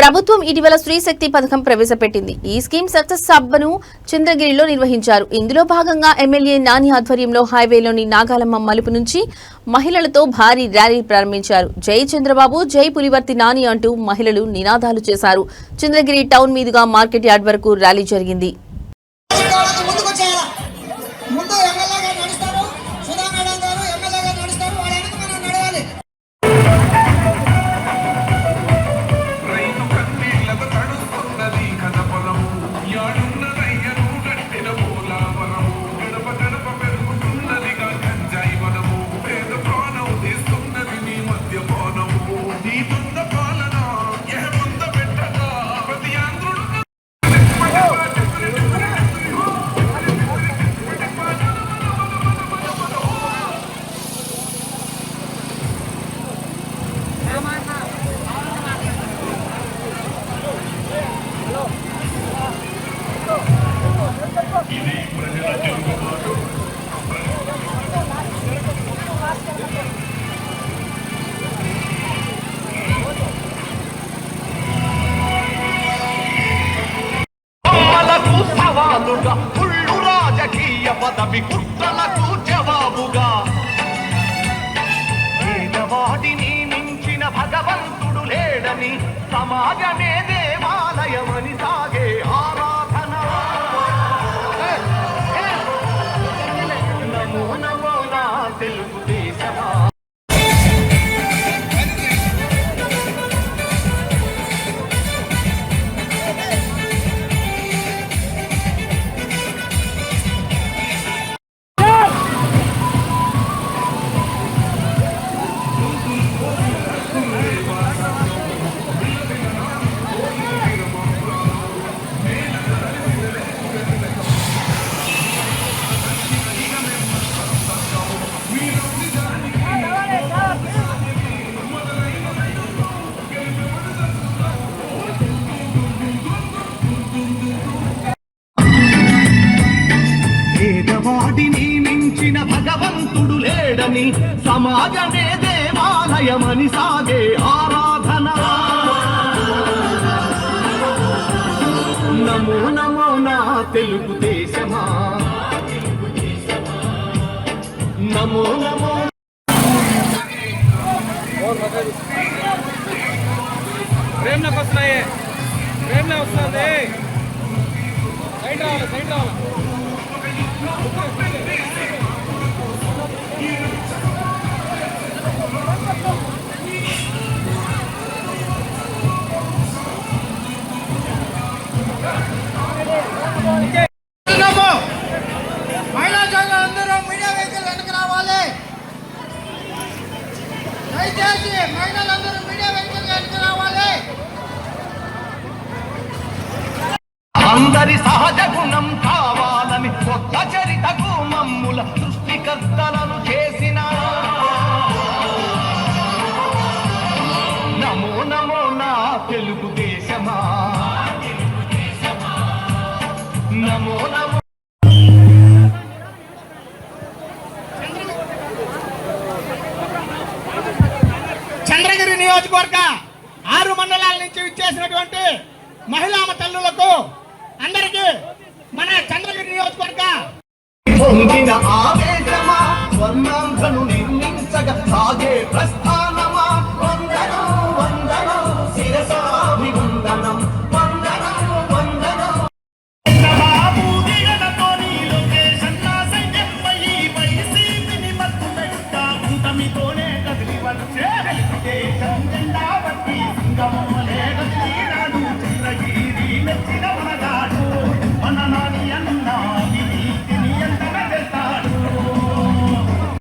ప్రభుత్వం ఇటీవల స్త్రీ శక్తి పథకం ప్రవేశపెట్టింది. ఈ స్కీమ్ సక్సెస్ సభను చంద్రగిరిలో నిర్వహించారు. ఇందులో భాగంగా ఎమ్మెల్యే నాని ఆధ్వర్యంలో హైవేలోని నాగాలమ్మ మలుపు నుంచి మహిళలతో భారీ ర్యాలీ ప్రారంభించారు. జై చంద్రబాబు, జై పులివర్తి నాని అంటూ మహిళలు నినాదాలు చేశారు. చంద్రగిరి టౌన్ మీదుగా మార్కెట్ యార్డ్ వరకు ర్యాలీ జరిగింది. కుళ్ళు రాజకీయ పదవి కుట్రలకు జవాబుగా పేదవాడిని మించిన భగవంతుడు లేడని సమాజమే దేవాలయమని సాగే ఆరాధన. నమో నమో నా తెలుగుదేశమా. పేదవాడిని మించిన భగవంతుడు లేడని సమాజమే దేవాలయమని సాగే ఆరాధన. నమో నమో నా తెలుగుదేశమా. నమో నమో ప్రేమ వస్తున్నాయి, ప్రేమ వస్తుంది. సైడ్ రావాలి, సైడ్ రావాలి. మహిళా సంఘాలందరూ మీడియా వెహికల్ వెనక రావాలి. దయచేసి మహిళలందరూ మీడియా వెహికల్ వెనక రావాలి. అందరి సహజ గుణం కావాలని కొత్త చరితకు మమ్ముల సృష్టికర్తలను చేసిన నమో నమో నా తెలుగుదేశమా. నమో నమో. చంద్రగిరి నియోజకవర్గ 6 మండలాల నుంచి విచ్చేసినటువంటి మహిళా తల్లులకు అందరికీ మన చంద్రగిరి నియోజకవర్గ పొంగిన ఆవేశమా స్వర్ణాంధ్రను నిర్మించగా సాగే ప్రస్థానం.